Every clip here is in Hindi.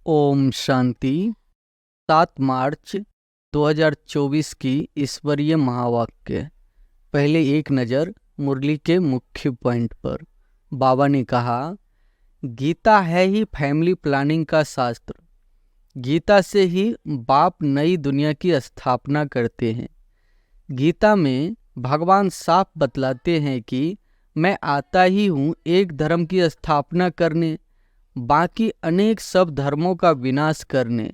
ओम शांति। 7 मार्च 2024 की ईश्वरीय महावाक्य। पहले एक नज़र मुरली के मुख्य पॉइंट पर। बाबा ने कहा, गीता है ही फैमिली प्लानिंग का शास्त्र। गीता से ही बाप नई दुनिया की स्थापना करते हैं। गीता में भगवान साफ बतलाते हैं कि मैं आता ही हूँ एक धर्म की स्थापना करने, बाकी अनेक सब धर्मों का विनाश करने।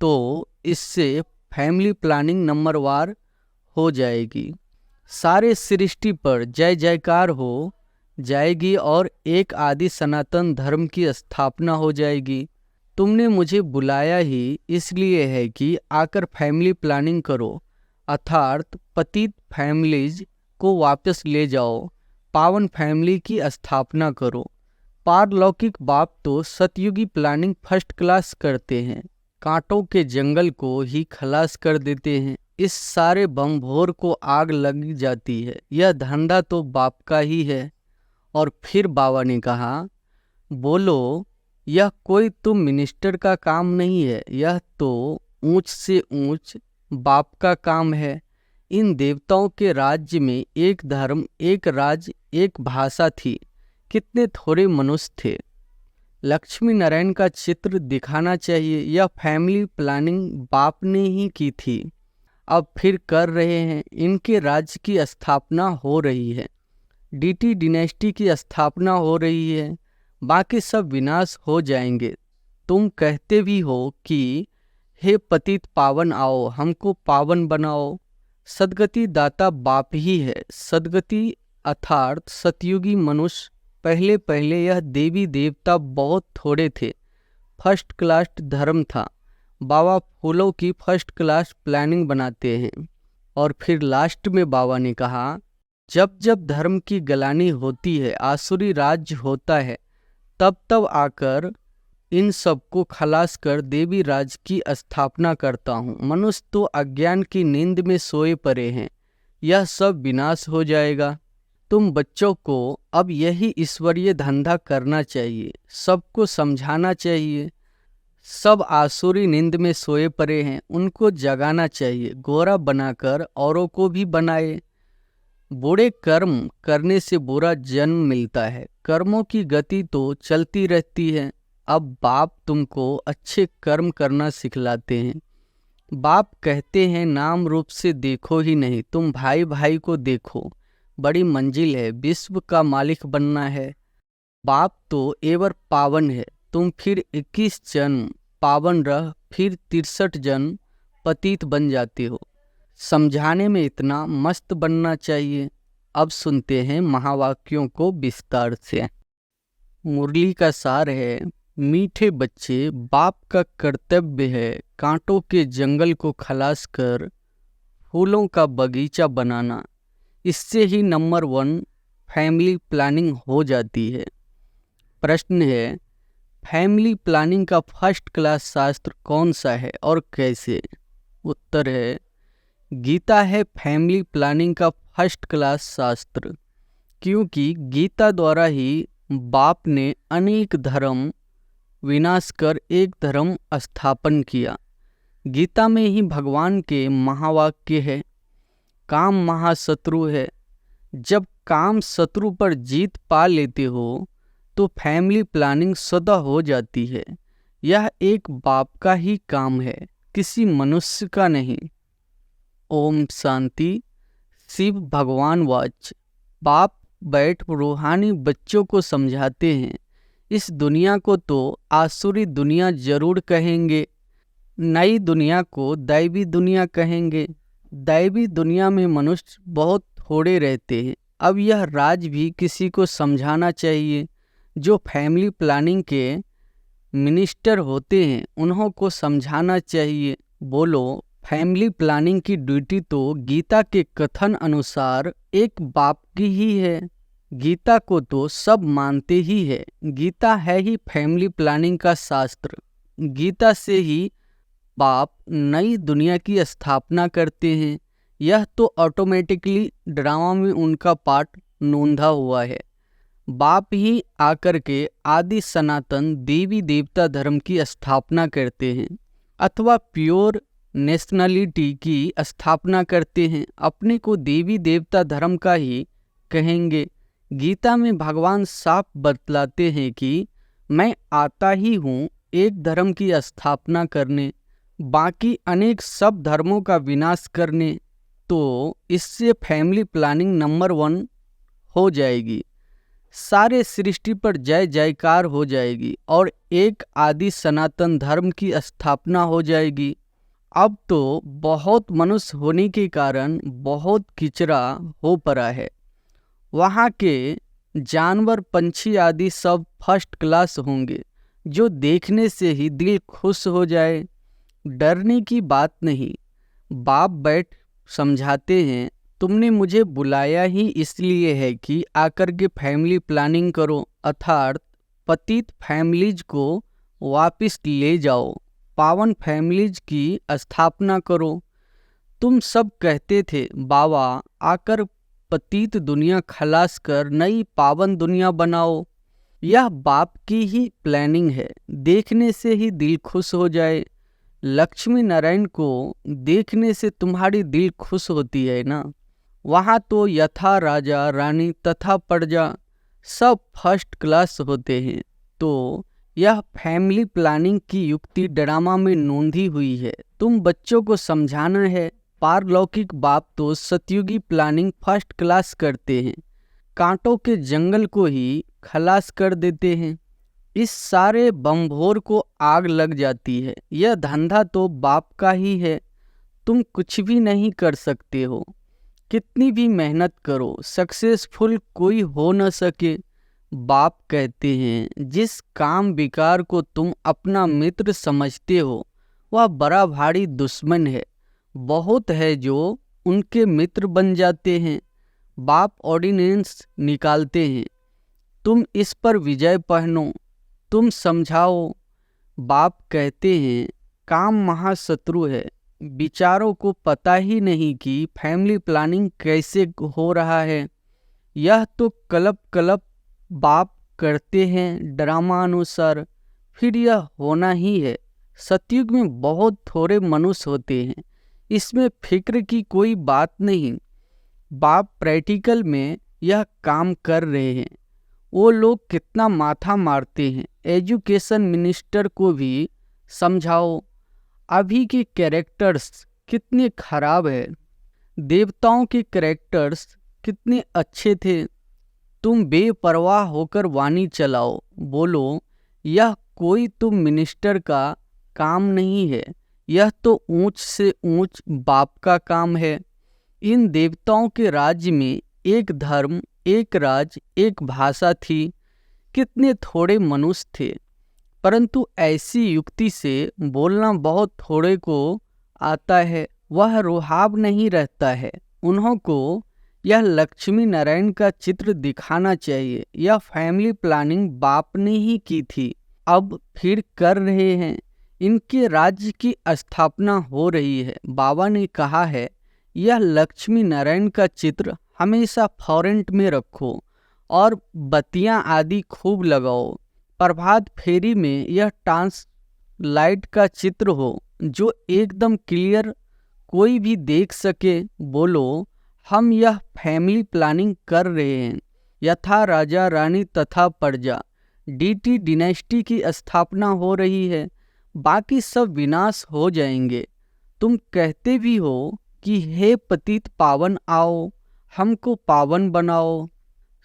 तो इससे फैमिली प्लानिंग नंबरवार हो जाएगी, सारे सृष्टि पर जय जयकार हो जाएगी और एक आदि सनातन धर्म की स्थापना हो जाएगी। तुमने मुझे बुलाया ही इसलिए है कि आकर फैमिली प्लानिंग करो, अर्थात पतित फैमिलीज को वापस ले जाओ, पावन फैमिली की स्थापना करो। पारलौकिक बाप तो सतयुगी प्लानिंग फर्स्ट क्लास करते हैं, कांटों के जंगल को ही खलास कर देते हैं। इस सारे बमभोर को आग लग जाती है। यह धंधा तो बाप का ही है। और फिर बाबा ने कहा, बोलो, यह कोई तुम मिनिस्टर का काम नहीं है, यह तो ऊंच से ऊंच बाप का काम है। इन देवताओं के राज्य में एक धर्म, एक राज, एक भाषा थी। कितने थोड़े मनुष्य थे। लक्ष्मी नारायण का चित्र दिखाना चाहिए। यह फैमिली प्लानिंग बाप ने ही की थी, अब फिर कर रहे हैं। इनके राज्य की स्थापना हो रही है, डीटी डिनेस्टी की स्थापना हो रही है, बाकी सब विनाश हो जाएंगे। तुम कहते भी हो कि हे पतित पावन आओ, हमको पावन बनाओ। सदगति दाता बाप ही है। सदगति अर्थात सतयुगी मनुष्य। पहले पहले यह देवी देवता बहुत थोड़े थे, फर्स्ट क्लास धर्म था। बाबा फूलों की फर्स्ट क्लास प्लानिंग बनाते हैं। और फिर लास्ट में बाबा ने कहा, जब जब धर्म की गलानी होती है, आसुरी राज्य होता है, तब तब आकर इन सबको खलास कर देवी राज की स्थापना करता हूँ। मनुष्य तो अज्ञान की नींद में सोए पड़े हैं, यह सब विनाश हो जाएगा। तुम बच्चों को अब यही ईश्वरीय धंधा करना चाहिए, सबको समझाना चाहिए। सब आसुरी नींद में सोए पड़े हैं, उनको जगाना चाहिए। गोरा बनाकर औरों को भी बनाए। बुरे कर्म करने से बुरा जन्म मिलता है। कर्मों की गति तो चलती रहती है। अब बाप तुमको अच्छे कर्म करना सिखलाते हैं। बाप कहते हैं, नाम रूप से देखो ही नहीं, तुम भाई भाई को देखो। बड़ी मंजिल है, विश्व का मालिक बनना है। बाप तो एवर पावन है। तुम फिर 21 जन्म पावन रह, फिर 63 जन्म पतित बन जाते हो। समझाने में इतना मस्त बनना चाहिए। अब सुनते हैं महावाक्यों को विस्तार से। मुरली का सार है, मीठे बच्चे, बाप का कर्तव्य है कांटों के जंगल को खलास कर फूलों का बगीचा बनाना। इससे ही नंबर 1 फैमिली प्लानिंग हो जाती है। प्रश्न है, फैमिली प्लानिंग का फर्स्ट क्लास शास्त्र कौन सा है और कैसे? उत्तर है, गीता है फैमिली प्लानिंग का फर्स्ट क्लास शास्त्र, क्योंकि गीता द्वारा ही बाप ने अनेक धर्म विनाश कर एक धर्म स्थापन किया। गीता में ही भगवान के महावाक्य है, काम महाशत्रु है। जब काम शत्रु पर जीत पा लेते हो तो फैमिली प्लानिंग स्वतः हो जाती है। यह एक बाप का ही काम है, किसी मनुष्य का नहीं। ओम शांति। शिव भगवान वाच। बाप बैठ रूहानी बच्चों को समझाते हैं। इस दुनिया को तो आसुरी दुनिया जरूर कहेंगे, नई दुनिया को दैवी दुनिया कहेंगे। दैवी दुनिया में मनुष्य बहुत थोड़े रहते हैं। अब यह राज भी किसी को समझाना चाहिए। जो फैमिली प्लानिंग के मिनिस्टर होते हैं, उन्हों को समझाना चाहिए। बोलो, फैमिली प्लानिंग की ड्यूटी तो गीता के कथन अनुसार एक बाप की ही है। गीता को तो सब मानते ही है। गीता है ही फैमिली प्लानिंग का शास्त्र। गीता से ही बाप नई दुनिया की स्थापना करते हैं। यह तो ऑटोमेटिकली ड्रामा में उनका पार्ट नोंधा हुआ है। बाप ही आकर के आदि सनातन देवी देवता धर्म की स्थापना करते हैं अथवा प्योर नेशनलिटी की स्थापना करते हैं, अपने को देवी देवता धर्म का ही कहेंगे। गीता में भगवान साफ बतलाते हैं कि मैं आता ही हूँ एक धर्म की स्थापना करने, बाकी अनेक सब धर्मों का विनाश करने। तो इससे फैमिली प्लानिंग नंबर 1 हो जाएगी, सारे सृष्टि पर जय जयकार हो जाएगी और एक आदि सनातन धर्म की स्थापना हो जाएगी। अब तो बहुत मनुष्य होने के कारण बहुत किचरा हो पड़ा है। वहाँ के जानवर पंछी आदि सब फर्स्ट क्लास होंगे, जो देखने से ही दिल खुश हो जाए। डरने की बात नहीं। बाप बैठ समझाते हैं, तुमने मुझे बुलाया ही इसलिए है कि आकर के फैमिली प्लानिंग करो, अर्थात पतित फैमिलीज को वापस ले जाओ, पावन फैमिलीज की स्थापना करो। तुम सब कहते थे बाबा आकर पतित दुनिया खलास कर नई पावन दुनिया बनाओ। यह बाप की ही प्लानिंग है, देखने से ही दिल खुश हो जाए। लक्ष्मी नारायण को देखने से तुम्हारी दिल खुश होती है ना। वहाँ तो यथा राजा रानी तथा प्रजा सब फर्स्ट क्लास होते हैं। तो यह फैमिली प्लानिंग की युक्ति ड्रामा में नोंधी हुई है, तुम बच्चों को समझाना है। पारलौकिक बाप तो सतयुगी प्लानिंग फर्स्ट क्लास करते हैं, कांटों के जंगल को ही खलास कर देते हैं। इस सारे बमभोर को आग लग जाती है। यह धंधा तो बाप का ही है, तुम कुछ भी नहीं कर सकते हो। कितनी भी मेहनत करो, सक्सेसफुल कोई हो न सके। बाप कहते हैं जिस काम विकार को तुम अपना मित्र समझते हो वह बड़ा भारी दुश्मन है। बहुत है जो उनके मित्र बन जाते हैं। बाप ऑर्डिनेंस निकालते हैं, तुम इस पर विजय पहनो, तुम समझाओ। बाप कहते हैं काम महाशत्रु है। विचारों को पता ही नहीं कि फैमिली प्लानिंग कैसे हो रहा है। यह तो कलप कलप बाप करते हैं ड्रामा अनुसार, फिर यह होना ही है। सतयुग में बहुत थोड़े मनुष्य होते हैं, इसमें फिक्र की कोई बात नहीं। बाप प्रैक्टिकल में यह काम कर रहे हैं। वो लोग कितना माथा मारते हैं। एजुकेशन मिनिस्टर को भी समझाओ, अभी के कैरेक्टर्स कितने खराब है, देवताओं के कैरेक्टर्स कितने अच्छे थे। तुम बेपरवाह होकर वाणी चलाओ, बोलो यह कोई तुम मिनिस्टर का काम नहीं है, यह तो ऊंच से ऊंच बाप का काम है। इन देवताओं के राज्य में एक धर्म, एक राज, एक भाषा थी। कितने थोड़े मनुष्य थे, परंतु ऐसी युक्ति से बोलना बहुत थोड़े को आता है, वह रुहाब नहीं रहता है। उन्हों को यह लक्ष्मी नारायण का चित्र दिखाना चाहिए। यह फैमिली प्लानिंग बाप ने ही की थी, अब फिर कर रहे हैं। इनके राज्य की स्थापना हो रही है। बाबा ने कहा है यह लक्ष्मी नारायण का चित्र हमेशा फ्रंट में रखो और बत्तियां आदि खूब लगाओ। प्रभात फेरी में यह टांस लाइट का चित्र हो जो एकदम क्लियर कोई भी देख सके। बोलो हम यह फैमिली प्लानिंग कर रहे हैं। यथा राजा रानी तथा प्रजा, डीटी डिनेस्टी की स्थापना हो रही है, बाकी सब विनाश हो जाएंगे। तुम कहते भी हो कि हे पतित पावन आओ, हमको पावन बनाओ,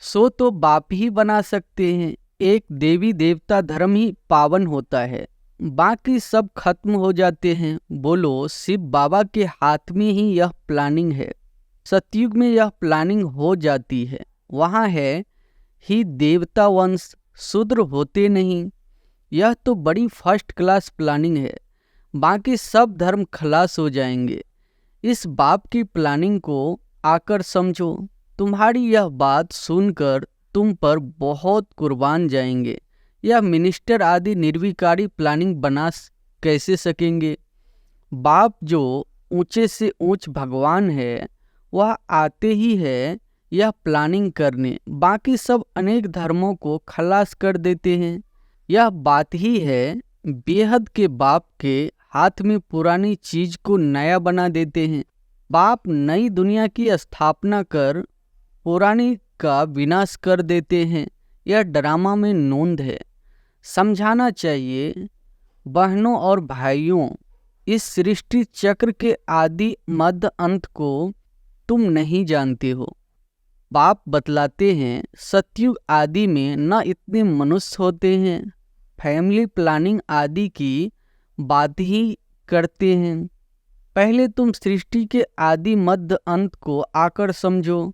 सो तो बाप ही बना सकते हैं। एक देवी देवता धर्म ही पावन होता है, बाकी सब खत्म हो जाते हैं। बोलो शिव बाबा के हाथ में ही यह प्लानिंग है। सतयुग में यह प्लानिंग हो जाती है, वहाँ है ही देवता वंश, शूद्र होते नहीं। यह तो बड़ी फर्स्ट क्लास प्लानिंग है, बाकी सब धर्म खलास हो जाएंगे। इस बाप की प्लानिंग को आकर समझो। तुम्हारी यह बात सुनकर तुम पर बहुत कुर्बान जाएंगे। यह मिनिस्टर आदि निर्विकारी प्लानिंग बना कैसे सकेंगे। बाप जो ऊंचे से ऊंच भगवान है, वह आते ही है यह प्लानिंग करने बाकी सब अनेक धर्मों को खलास कर देते हैं। यह बात ही है बेहद के बाप के हाथ में पुरानी चीज को नया बना देते हैं। बाप नई दुनिया की स्थापना कर पुरानी का विनाश कर देते हैं। यह ड्रामा में नोंद है। समझाना चाहिए बहनों और भाइयों, इस सृष्टि चक्र के आदि मध्य अंत को तुम नहीं जानते हो। बाप बतलाते हैं सतयुग आदि में न इतने मनुष्य होते हैं, फैमिली प्लानिंग आदि की बात ही करते हैं। पहले तुम सृष्टि के आदि मध्य अंत को आकर समझो।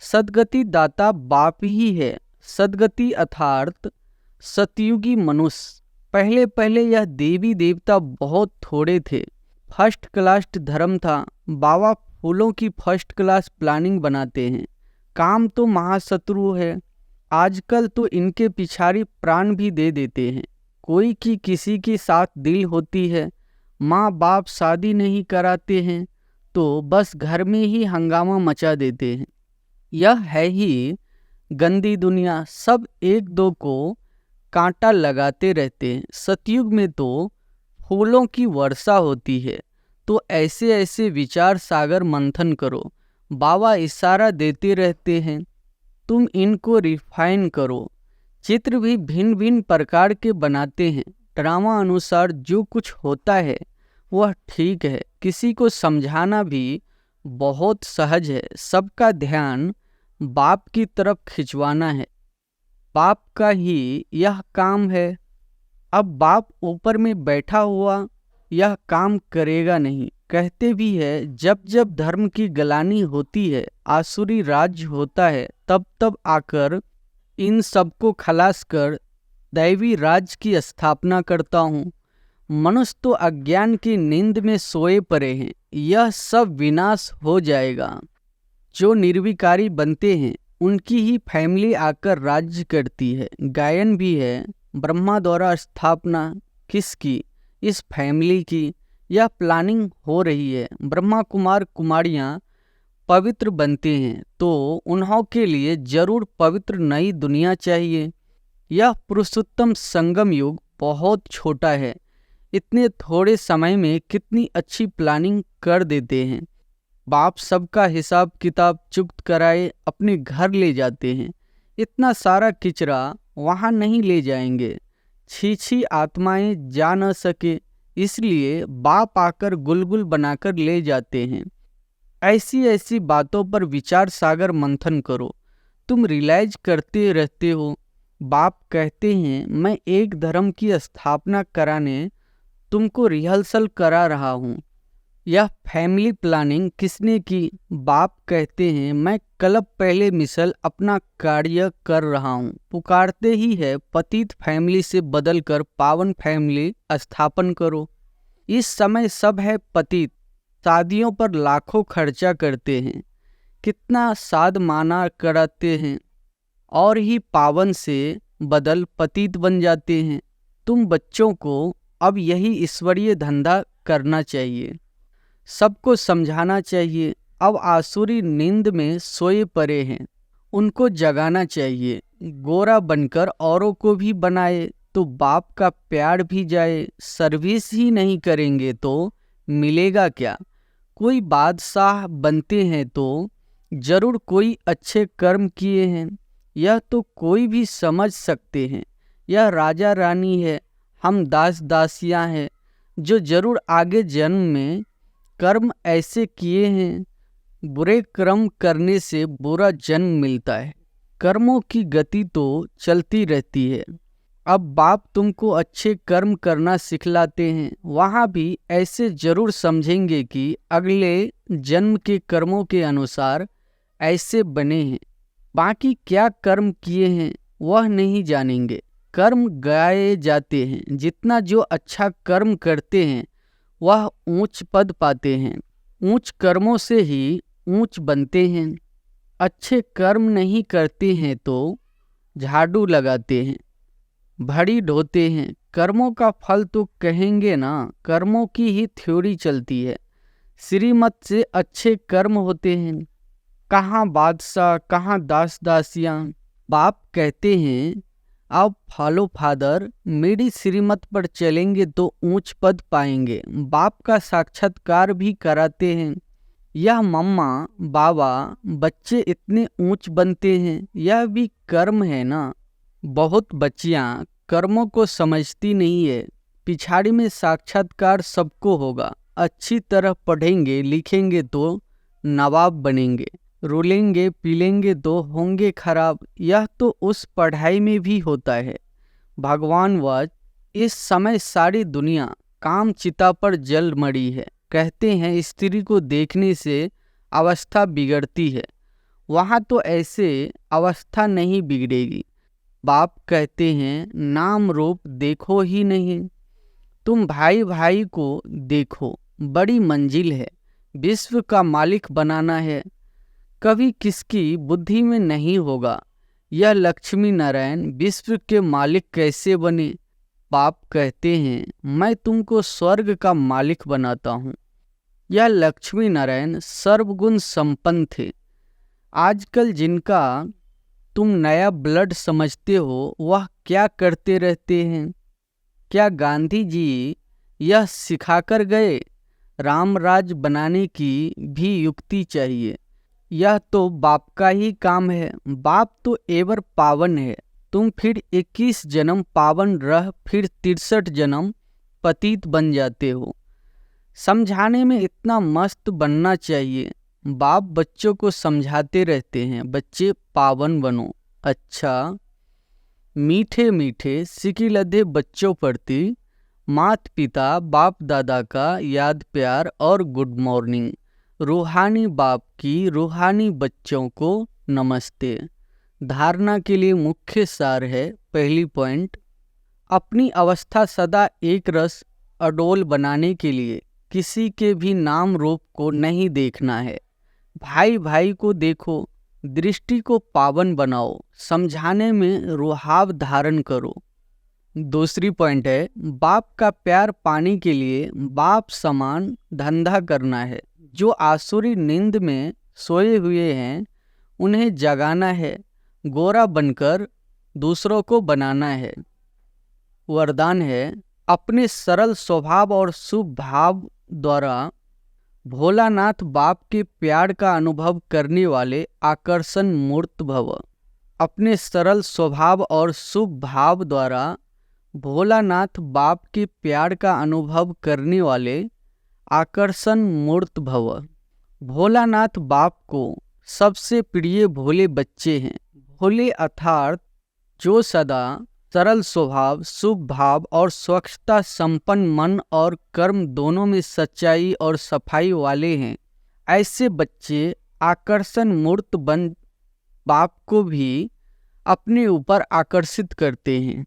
सदगति दाता बाप ही है। सदगति अर्थात सतयुगी मनुष्य। पहले पहले यह देवी देवता बहुत थोड़े थे। फर्स्ट क्लास धर्म था। बाबा फूलों की फर्स्ट क्लास प्लानिंग बनाते हैं। काम तो महाशत्रु है। आजकल तो इनके पिछाड़ी प्राण भी दे देते हैं। कोई की किसी के साथ दिल होती है, माँ बाप शादी नहीं कराते हैं तो बस घर में ही हंगामा मचा देते हैं। यह है ही गंदी दुनिया। सब एक दो को कांटा लगाते रहते हैं। सतयुग में तो फूलों की वर्षा होती है। तो ऐसे ऐसे विचार सागर मंथन करो। बाबा इशारा देते रहते हैं, तुम इनको रिफाइन करो। चित्र भी भिन्न भिन्न प्रकार के बनाते हैं। ड्रामा अनुसार जो कुछ होता है वह ठीक है। किसी को समझाना भी बहुत सहज है। सबका ध्यान बाप की तरफ खिंचवाना है। बाप का ही यह काम है। अब बाप ऊपर में बैठा हुआ यह काम करेगा नहीं। कहते भी है जब जब धर्म की गलानी होती है, आसुरी राज्य होता है, तब तब आकर इन सबको खलास कर दैवी राज्य की स्थापना करता हूँ। मनुष्य तो अज्ञान की नींद में सोए पड़े हैं। यह सब विनाश हो जाएगा। जो निर्विकारी बनते हैं उनकी ही फैमिली आकर राज्य करती है। गायन भी है, ब्रह्मा द्वारा स्थापना किसकी? इस फैमिली की। यह प्लानिंग हो रही है। ब्रह्मा कुमार कुमारियाँ पवित्र बनते हैं तो उन्हों के लिए जरूर पवित्र नई दुनिया चाहिए। यह पुरुषोत्तम संगम युग बहुत छोटा है। इतने थोड़े समय में कितनी अच्छी प्लानिंग कर देते हैं। बाप सबका हिसाब किताब चुक्त कराए अपने घर ले जाते हैं। इतना सारा किचरा वहाँ नहीं ले जाएंगे। छी आत्माएं जा न सके, इसलिए बाप आकर गुलगुल बनाकर ले जाते हैं। ऐसी ऐसी बातों पर विचार सागर मंथन करो। तुम रियलाइज करते रहते हो। बाप कहते हैं मैं एक धर्म की स्थापना कराने तुमको रिहर्सल करा रहा हूँ। यह फैमिली प्लानिंग किसने की? बाप कहते हैं मैं कल्प पहले मिसल अपना कार्य कर रहा हूँ। पुकारते ही है पतित फैमिली से बदलकर पावन फैमिली स्थापन करो। इस समय सब है पतित। शादियों पर लाखों खर्चा करते हैं, कितना साद माना कराते हैं और ही पावन से बदल पतित बन जाते हैं। तुम बच्चों को अब यही ईश्वरीय धंधा करना चाहिए। सबको समझाना चाहिए। अब आसुरी नींद में सोए पड़े हैं, उनको जगाना चाहिए। गोरा बनकर औरों को भी बनाए तो बाप का प्यार भी जाए। सर्विस ही नहीं करेंगे तो मिलेगा क्या? कोई बादशाह बनते हैं तो जरूर कोई अच्छे कर्म किए हैं। यह तो कोई भी समझ सकते हैं। यह राजा रानी है, हम दास दासियां हैं जो जरूर आगे जन्म में कर्म ऐसे किए हैं। बुरे कर्म करने से बुरा जन्म मिलता है। कर्मों की गति तो चलती रहती है। अब बाप तुमको अच्छे कर्म करना सिखलाते हैं। वहाँ भी ऐसे जरूर समझेंगे कि अगले जन्म के कर्मों के अनुसार ऐसे बने हैं। बाकी क्या कर्म किए हैं वह नहीं जानेंगे। कर्म गाए जाते हैं। जितना जो अच्छा कर्म करते हैं वह ऊंच पद पाते हैं। ऊंच कर्मों से ही ऊंच बनते हैं। अच्छे कर्म नहीं करते हैं तो झाड़ू लगाते हैं, भड़ी ढोते हैं। कर्मों का फल तो कहेंगे ना। कर्मों की ही थ्योरी चलती है। श्रीमत से अच्छे कर्म होते हैं। कहाँ बादशाह, कहाँ दास दासियाँ। बाप कहते हैं, अब फॉलो फादर, मेरी श्रीमत पर चलेंगे तो ऊंच पद पाएंगे। बाप का साक्षात्कार भी कराते हैं। यह मम्मा बाबा, बच्चे इतने ऊंच बनते हैं, यह भी कर्म है ना। बहुत बच्चियां कर्मों को समझती नहीं है। पिछाड़ी में साक्षात्कार सबको होगा। अच्छी तरह पढ़ेंगे लिखेंगे तो नवाब बनेंगे, रुलेंगे पीलेंगे तो होंगे खराब। यह तो उस पढ़ाई में भी होता है। भगवान वच, इस समय सारी दुनिया काम चिता पर जल मरी है। कहते हैं स्त्री को देखने से अवस्था बिगड़ती है, वहाँ तो ऐसे अवस्था नहीं बिगड़ेगी। बाप कहते हैं, नाम रूप देखो ही नहीं, तुम भाई भाई को देखो। बड़ी मंजिल है, विश्व का मालिक बनाना है। कभी किसकी बुद्धि में नहीं होगा यह लक्ष्मी नारायण विश्व के मालिक कैसे बने। बाप कहते हैं, मैं तुमको स्वर्ग का मालिक बनाता हूँ। यह लक्ष्मी नारायण सर्वगुण संपन्न थे। आजकल जिनका तुम नया ब्लड समझते हो, वह क्या करते रहते हैं। क्या गांधी जी यह सिखाकर गए, राम राज बनाने की भी युक्ति चाहिए। यह तो बाप का ही काम है। बाप तो एवर पावन है। तुम फिर 21 जन्म पावन रह फिर 63 जन्म पतित बन जाते हो। समझाने में इतना मस्त बनना चाहिए। बाप बच्चों को समझाते रहते हैं, बच्चे पावन बनो। अच्छा, मीठे मीठे सिकी लधे बच्चों प्रति मात पिता बाप दादा का याद प्यार और गुड मॉर्निंग। रूहानी बाप की रूहानी बच्चों को नमस्ते। धारणा के लिए मुख्य सार है, पहली पॉइंट, अपनी अवस्था सदा एक रस अडोल बनाने के लिए किसी के भी नाम रूप को नहीं देखना है। भाई भाई को देखो, दृष्टि को पावन बनाओ, समझाने में रुहाव धारण करो। दूसरी पॉइंट है, बाप का प्यार पाने के लिए बाप समान धंधा करना है। जो आसुरी नींद में सोए हुए हैं उन्हें जगाना है, गोरा बनकर दूसरों को बनाना है। वरदान है, अपने सरल स्वभाव और शुभ भाव द्वारा भोलानाथ बाप के प्यार का अनुभव करने वाले आकर्षण मूर्त भव। अपने सरल स्वभाव और शुभ भाव द्वारा भोलानाथ बाप के प्यार का अनुभव करने वाले आकर्षण मूर्त भव। भोलानाथ बाप को सबसे प्रिय भोले बच्चे हैं। भोले अर्थात जो सदा सरल स्वभाव, शुभ भाव और स्वच्छता संपन्न मन और कर्म दोनों में सच्चाई और सफाई वाले हैं। ऐसे बच्चे आकर्षण मूर्त बन बाप को भी अपने ऊपर आकर्षित करते हैं।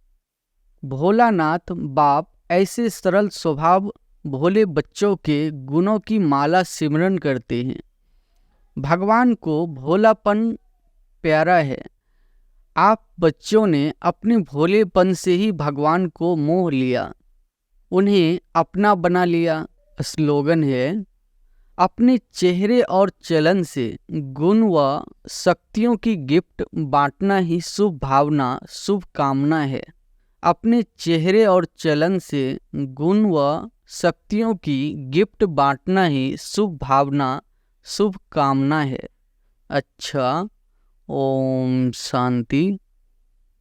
भोलानाथ बाप ऐसे सरल स्वभाव भोले बच्चों के गुणों की माला सिमरन करते हैं। भगवान को भोलापन प्यारा है। आप बच्चों ने अपने भोलेपन से ही भगवान को मोह लिया, उन्हें अपना बना लिया। स्लोगन है, अपने चेहरे और चलन से गुण व शक्तियों की गिफ्ट बांटना ही शुभ भावना, शुभ कामना है। अपने चेहरे और चलन से गुण व शक्तियों की गिफ्ट बांटना ही शुभ भावना, शुभ कामना है। अच्छा, ओम शांति।